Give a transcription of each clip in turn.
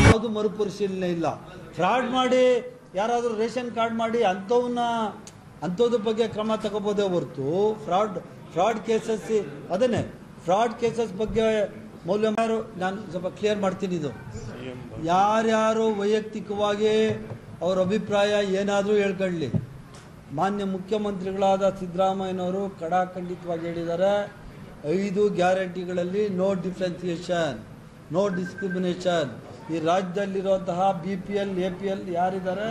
ಯಾವುದು ಮರುಪರಿಶೀಲನೆ ಇಲ್ಲ. ಫ್ರಾಡ್ ಮಾಡಿ ಯಾರಾದರೂ ರೇಷನ್ ಕಾರ್ಡ್ ಮಾಡಿ ಅಂಥದ್ರ ಬಗ್ಗೆ ಕ್ರಮ ತಗೋಬೋದೇ ಹೊರತು ಫ್ರಾಡ್ ಕೇಸಸ್ ಅದನ್ನೇ ಫ್ರಾಡ್ ಕೇಸಸ್ ಬಗ್ಗೆ ಮೌಲ್ಯಮಾರು ನಾನು ಸ್ವಲ್ಪ ಕ್ಲಿಯರ್ ಮಾಡ್ತೀನಿ. ಇದು ಯಾರ್ಯಾರು ವೈಯಕ್ತಿಕವಾಗಿ ಅವ್ರ ಅಭಿಪ್ರಾಯ ಏನಾದರೂ ಹೇಳ್ಕೊಳ್ಳಿ. ಮಾನ್ಯ ಮುಖ್ಯಮಂತ್ರಿಗಳಾದ ಸಿದ್ದರಾಮಯ್ಯನವರು ಖಡಾಖಂಡಿತವಾಗಿ ಹೇಳಿದ್ದಾರೆ, 5 ಗ್ಯಾರಂಟಿಗಳಲ್ಲಿ ನೋ ಡಿಫ್ರೆನ್ಸಿಯೇಷನ್, ನೋ ಡಿಸ್ಕ್ರಿಮಿನೇಷನ್. ಈ ರಾಜ್ಯದಲ್ಲಿರುವಂತಹ BPL APL ಯಾರಿದ್ದಾರೆ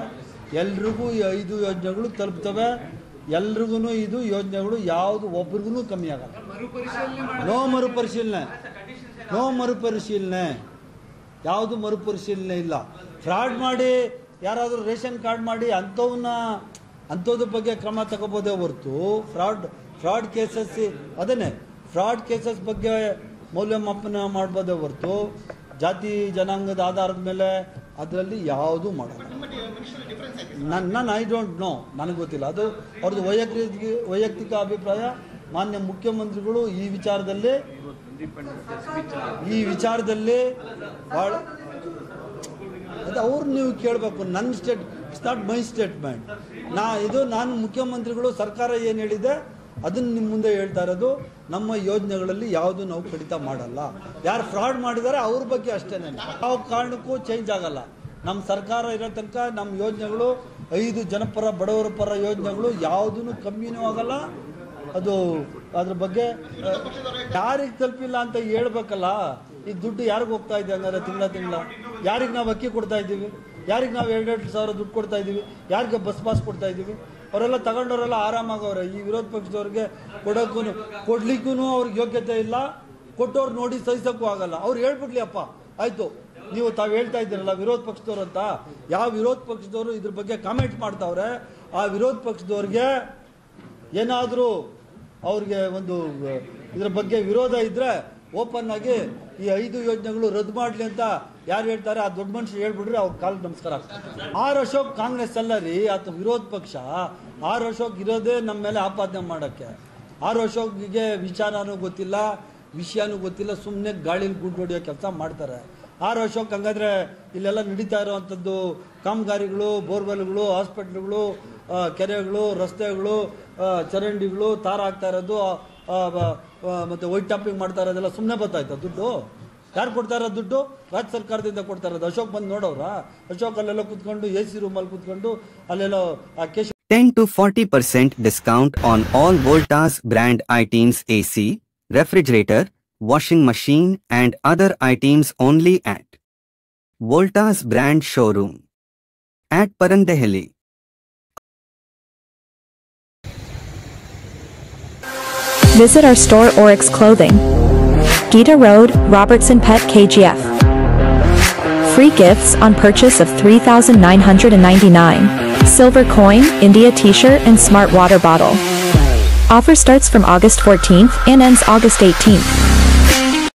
ಎಲ್ರಿಗೂ ಈ 5 ಯೋಜನೆಗಳು ತಲುಪ್ತವೆ. ಎಲ್ರಿಗೂ ಇದು ಯೋಜನೆಗಳು ಯಾವುದು ಒಬ್ರಿಗೂ ಕಮ್ಮಿ ಆಗಲ್ಲ. ನೋ ಮರುಪರಿಶೀಲನೆ, ಯಾವುದು ಮರುಪರಿಶೀಲನೆ ಇಲ್ಲ. ಫ್ರಾಡ್ ಮಾಡಿ ಯಾರಾದರೂ ರೇಷನ್ ಕಾರ್ಡ್ ಮಾಡಿ ಅಂಥದ್ರ ಬಗ್ಗೆ ಕ್ರಮ ತಗೋಬೋದೇ ಹೊರತು ಫ್ರಾಡ್ ಕೇಸಸ್ ಅದನ್ನೇ ಫ್ರಾಡ್ ಕೇಸಸ್ ಬಗ್ಗೆ ಮೌಲ್ಯಮಾಪನ ಮಾಡ್ಬೋದೇ ಹೊರತು ಜಾತಿ ಜನಾಂಗದ ಆಧಾರದ ಮೇಲೆ ಅದರಲ್ಲಿ ಯಾವುದೂ ಮಾಡಲ್ಲ. ಐ ಡೋಂಟ್ ನೋ, ನನಗೆ ಗೊತ್ತಿಲ್ಲ. ಅದು ಅವ್ರದ್ದು ವೈಯಕ್ತಿಕ ಅಭಿಪ್ರಾಯ. ಮಾನ್ಯ ಮುಖ್ಯಮಂತ್ರಿಗಳು ಈ ವಿಚಾರದಲ್ಲಿ ಭಾಳ ಅದು ಅವ್ರು ನೀವು ಕೇಳಬೇಕು. ನನ್ನ ಇಟ್ಸ್ ನಾಟ್ ಮೈ ಸ್ಟೇಟ್ಮೆಂಟ್. ನಾನು ಮುಖ್ಯಮಂತ್ರಿಗಳು ಸರ್ಕಾರ ಏನು ಹೇಳಿದೆ ಅದನ್ನು ನಿಮ್ಮ ಮುಂದೆ ಹೇಳ್ತಾ ಇರೋದು. ನಮ್ಮ ಯೋಜನೆಗಳಲ್ಲಿ ಯಾವುದು ನಾವು ಕಡಿತ ಮಾಡಲ್ಲ. ಯಾರು ಫ್ರಾಡ್ ಮಾಡಿದ್ದಾರೆ ಅವ್ರ ಬಗ್ಗೆ ಅಷ್ಟೇ. ಯಾವ ಕಾರಣಕ್ಕೂ ಚೇಂಜ್ ಆಗಲ್ಲ. ನಮ್ಮ ಸರ್ಕಾರ ಇರೋ ತನಕ ನಮ್ಮ ಯೋಜನೆಗಳು 5 ಜನಪರ ಬಡವರ ಪರ ಯೋಜನೆಗಳು ಯಾವುದೂ ಕಮ್ಮಿನೂ ಆಗಲ್ಲ. ಅದು ಅದ್ರ ಬಗ್ಗೆ ಯಾರಿಗೆ ತಲುಪಿಲ್ಲ ಅಂತ ಹೇಳ್ಬೇಕಲ್ಲ. ಈ ದುಡ್ಡು ಯಾರಿಗೆ ಹೋಗ್ತಾ ಇದೆ ಹಂಗಾರೆ ತಿಂಗಳ ಯಾರಿಗೆ ನಾವು ಅಕ್ಕಿ ಕೊಡ್ತಾ ಇದ್ದೀವಿ, ಯಾರಿಗೆ ನಾವು 2,000 ಸಾವಿರ ದುಡ್ಡು ಕೊಡ್ತಾ ಇದ್ದೀವಿ, ಯಾರಿಗೆ ಬಸ್ ಪಾಸ್ ಕೊಡ್ತಾ ಇದ್ದೀವಿ. ಅವರೆಲ್ಲ ತಗೊಂಡವರೆಲ್ಲ ಆರಾಮಾಗವ್ರೆ. ಈ ವಿರೋಧ ಪಕ್ಷದವ್ರಿಗೆ ಕೊಡ್ಲಿಕ್ಕೂ ಅವ್ರಿಗೆ ಯೋಗ್ಯತೆ ಇಲ್ಲ, ಕೊಟ್ಟವ್ರು ನೋಡಿ ಸಹಿಸೋಕ್ಕೂ ಆಗಲ್ಲ. ಅವ್ರು ಹೇಳ್ಬಿಡ್ಲಿ ಅಪ್ಪ ಆಯಿತು, ನೀವು ತಾವು ಹೇಳ್ತಾ ಇದ್ದೀರಲ್ಲ ವಿರೋಧ ಪಕ್ಷದವ್ರು ಅಂತ. ಯಾವ ವಿರೋಧ ಪಕ್ಷದವರು ಇದ್ರ ಬಗ್ಗೆ ಕಾಮೆಂಟ್ ಮಾಡ್ತಾವ್ರೆ ಆ ವಿರೋಧ ಪಕ್ಷದವ್ರಿಗೆ ಏನಾದರೂ ಅವ್ರಿಗೆ ಒಂದು ಇದ್ರ ಬಗ್ಗೆ ವಿರೋಧ ಇದ್ದರೆ ಓಪನ್ ಆಗಿ ಈ 5 ಯೋಜನೆಗಳು ರದ್ದು ಮಾಡಲಿ ಅಂತ ಯಾರು ಹೇಳ್ತಾರೆ ಆ ದೊಡ್ಡ ಮನುಷ್ಯರು ಹೇಳ್ಬಿಡ್ರಿ, ಅವ್ರ ಕಾಲಕ್ಕೆ ನಮಸ್ಕಾರ. ಆರ್ ಅಶೋಕ್ ಕಾಂಗ್ರೆಸ್ ಅಲ್ಲ ರೀ, ಆತ ವಿರೋಧ ಪಕ್ಷ. ಆರ್ ಅಶೋಕ್ ಇರೋದೇ ನಮ್ಮ ಮೇಲೆ ಆಪಾದನೆ ಮಾಡೋಕ್ಕೆ. ಆರ್ ಅಶೋಕ್ಗೆ ವಿಚಾರನೂ ಗೊತ್ತಿಲ್ಲ, ವಿಷಯನೂ ಗೊತ್ತಿಲ್ಲ, ಸುಮ್ಮನೆ ಗಾಳಿಲಿ ಗುಡ್ ಹೊಡಿಯೋ ಕೆಲಸ ಮಾಡ್ತಾರೆ. ಆರ್ ಅಶೋಕ್ ಹಂಗಾದ್ರೆ ಇಲ್ಲೆಲ್ಲ ನಡೀತಾ ಇರೋವಂಥದ್ದು ಕಾಮಗಾರಿಗಳು, ಬೋರ್ವೆಲ್ಗಳು, ಹಾಸ್ಪಿಟ್ಲ್ಗಳು, ಕೆರೆಗಳು, ರಸ್ತೆಗಳು, ಚರಂಡಿಗಳು, ತಾರ ಹಾಕ್ತಾ ಇರೋದು ಮತ್ತು ವೈಟ್ ಟಾಪಿಂಗ್ ಮಾಡ್ತಾ ಇರೋದೆಲ್ಲ ಸುಮ್ಮನೆ ಬರ್ತಾಯ್ತಾ ದುಡ್ಡು? ಯಾರು ಕೊಡ್ತಾ ಇರೋದು ದುಡ್ಡು? ರಾಜ್ಯ ಸರ್ಕಾರದಿಂದ ಕೊಡ್ತಾ ಇರೋದು. ಅಶೋಕ್ ಬಂದು ನೋಡೋರ? ಅಶೋಕ್ ಅಲ್ಲೆಲ್ಲ ಕೂತ್ಕೊಂಡು AC ರೂಮಲ್ಲಿ ಕೂತ್ಕೊಂಡು ಅಲ್ಲೆಲ್ಲ ಆ ಕೇಶ್ 10 to 40% discount on all Voltas brand items, AC, refrigerator, washing machine and other items only at Voltas brand showroom at Parandehali. Visit our store Oryx Clothing, Gita Road, Robertson Pet KGF. Free gifts on purchase of $3,999. Silver coin, India t-shirt and smart water bottle. Offer starts from August 14th and ends August 18th.